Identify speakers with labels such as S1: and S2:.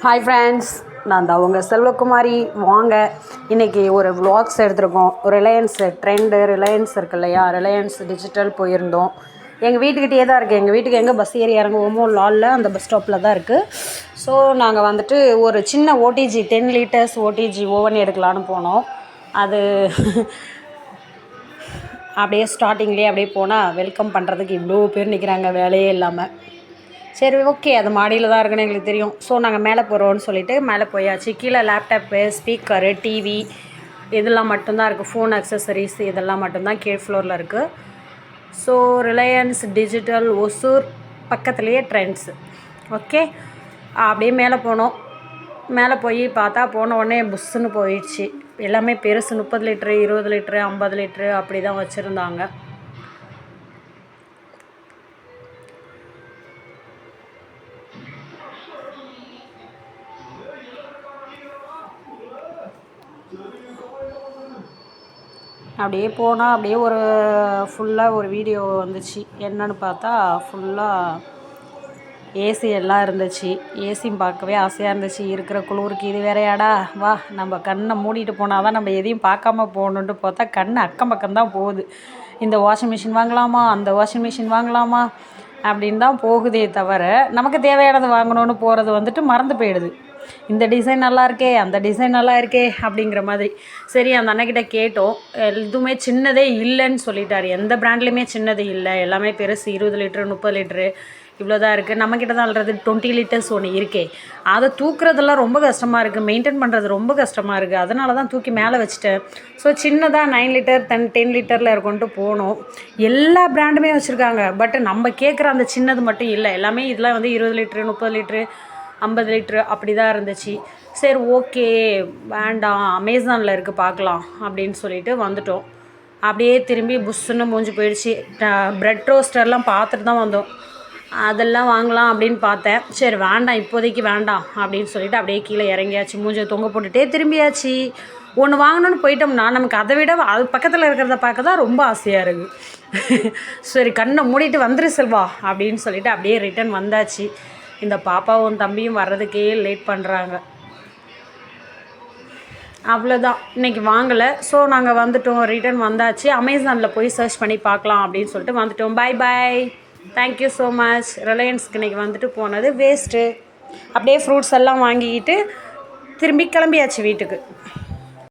S1: Hi friends, நான் தான் உங்கள் செல்வகுமாரி. வாங்க இன்றைக்கி ஒரு vlogs எடுத்திருக்கோம். ரிலையன்ஸ் ட்ரெண்டு ரிலையன்ஸ் இருக்கு இல்லையா, ரிலையன்ஸ் டிஜிட்டல் போயிருந்தோம். எங்கள் வீட்டுக்கிட்டே தான் இருக்குது. எங்கள் வீட்டுக்கு எங்கே பஸ் ஏறி இறங்குவோமோ லாலில் அந்த பஸ் ஸ்டாப்பில் தான் இருக்குது. ஸோ நாங்கள் வந்துட்டு ஒரு சின்ன ஓடிஜி 10 லிட்டர்ஸ் ஓடிஜி ஓவன் எடுக்கலான்னு போனோம். அது அப்படியே ஸ்டார்டிங்லேயே அப்படியே போனால் வெல்கம் பண்ணுறதுக்கு இவ்வளோ பேர் நிற்கிறாங்க வேலையே இல்லாமல். சரி, ஓகே, அது மாடியில் தான் இருக்குன்னு எங்களுக்கு தெரியும். ஸோ நாங்கள் மேலே போகிறோன்னு சொல்லிவிட்டு மேலே போயாச்சு. கீழே லேப்டாப்பு, ஸ்பீக்கரு, டிவி இதெல்லாம் மட்டும்தான் இருக்குது. ஃபோன் அக்சசரிஸ் இதெல்லாம் மட்டும்தான் கீழ் ஃப்ளோரில் இருக்குது. ஸோ ரிலையன்ஸ் டிஜிட்டல் ஒசூர் பக்கத்துலேயே ட்ரெண்ட்ஸு. ஓகே, அப்படியே மேலே போனோம். மேலே போய் பார்த்தா போன உடனே புஷ்ஷுன்னு போயிடுச்சு. எல்லாமே பெருசு, 30 லிட்ரு, 20 லிட்ரு, 50 லிட்ரு அப்படி தான் வச்சுருந்தாங்க. அப்படியே போனால் அப்படியே ஒரு ஃபுல்லாக ஒரு வீடியோ வந்துச்சு. என்னன்னு பார்த்தா ஃபுல்லாக ஏசி எல்லாம் இருந்துச்சு. ஏசியும் பார்க்கவே ஆசையாக இருந்துச்சு. இருக்கிற குளிருக்கு இது வேறையாடா, வா நம்ம கண்ணை மூடிட்டு போனால் தான் நம்ம எதையும் பார்க்காம போகணுன்ட்டு பார்த்தா கண் அக்கம் பக்கம்தான் போகுது. இந்த வாஷிங் மிஷின் வாங்கலாமா, அந்த வாஷிங் மிஷின் வாங்கலாமா அப்படின்னு தான் போகுதே தவிர நமக்கு தேவையானது வாங்கணுன்னு போகிறது வந்துட்டு மறந்து போயிடுது. இந்த டிசைன் நல்லா இருக்கே, அந்த டிசைன் நல்லா இருக்கே அப்படிங்கிற மாதிரி. சரி, அந்த அண்ணக்கிட்ட கேட்டோம். எதுவுமே சின்னதே இல்லைன்னு சொல்லிட்டார். எந்த பிராண்ட்லேயுமே சின்னது இல்லை, எல்லாமே பெருசு. 20 லிட்ரு, 30 லிட்ரு இவ்வளோ தான் இருக்குது. நம்மக்கிட்ட தான் அல்றது 20 லிட்டர்ஸ் ஒன்று இருக்கே. அதை தூக்குறதெல்லாம் ரொம்ப கஷ்டமாக இருக்குது, மெயின்டைன் பண்ணுறது ரொம்ப கஷ்டமாக இருக்குது. அதனால தான் தூக்கி மேலே வச்சுட்டேன். ஸோ சின்னதாக 9 லிட்டர் 10 லிட்டரில் இருக்குன்ட்டு போனோம். எல்லா பிராண்டுமே வச்சுருக்காங்க. பட் நம்ம கேட்குற அந்த சின்னது மட்டும் இல்லை. எல்லாமே இதெல்லாம் வந்து 20 லிட்ரு, 30 லிட்ரு, 50 லிட்ரு அப்படி தான் இருந்துச்சு. சரி, ஓகே, வேண்டாம், அமேசானில் இருக்குது பார்க்கலாம் அப்படின்னு சொல்லிட்டு வந்துட்டோம். அப்படியே திரும்பி புஷ்ஷுன்னு மூஞ்சி போயிடுச்சு. ப்ரெட் ரோஸ்டர்லாம் பார்த்துட்டு தான் வந்தோம். அதெல்லாம் வாங்கலாம் அப்படின்னு பார்த்தேன். சரி, வேண்டாம், இப்போதைக்கு வேண்டாம் அப்படின்னு சொல்லிட்டு அப்படியே கீழே இறங்கியாச்சு. மூஞ்சை தொங்க போட்டுகிட்டே திரும்பியாச்சு. ஒன்று வாங்கணுன்னு போயிட்டோம்னா நமக்கு அதை விட அது பக்கத்தில் இருக்கிறத பார்க்க தான் ரொம்ப ஆசையாக இருக்குது. சரி, கண்ணை மூடிட்டு வந்துரு செல்வா அப்படின்னு சொல்லிட்டு அப்படியே ரிட்டன் வந்தாச்சு. இந்த பாப்பாவும் தம்பியும் வர்றதுக்கே லேட் பண்ணுறாங்க. அவ்வளோதான், இன்றைக்கி வாங்கலை. ஸோ நாங்கள் வந்துட்டோம், ரிட்டன் வந்தாச்சு. அமேசானில் போய் சர்ச் பண்ணி பார்க்கலாம் அப்படின்னு சொல்லிட்டு வந்துட்டோம். Bye bye, thank you so much. ரிலையன்ஸ்க்கு இன்றைக்கி வந்துட்டு போனது வேஸ்ட்டு. அப்படியே ஃப்ரூட்ஸ் எல்லாம் வாங்கிக்கிட்டு திரும்பி கிளம்பியாச்சு வீட்டுக்கு.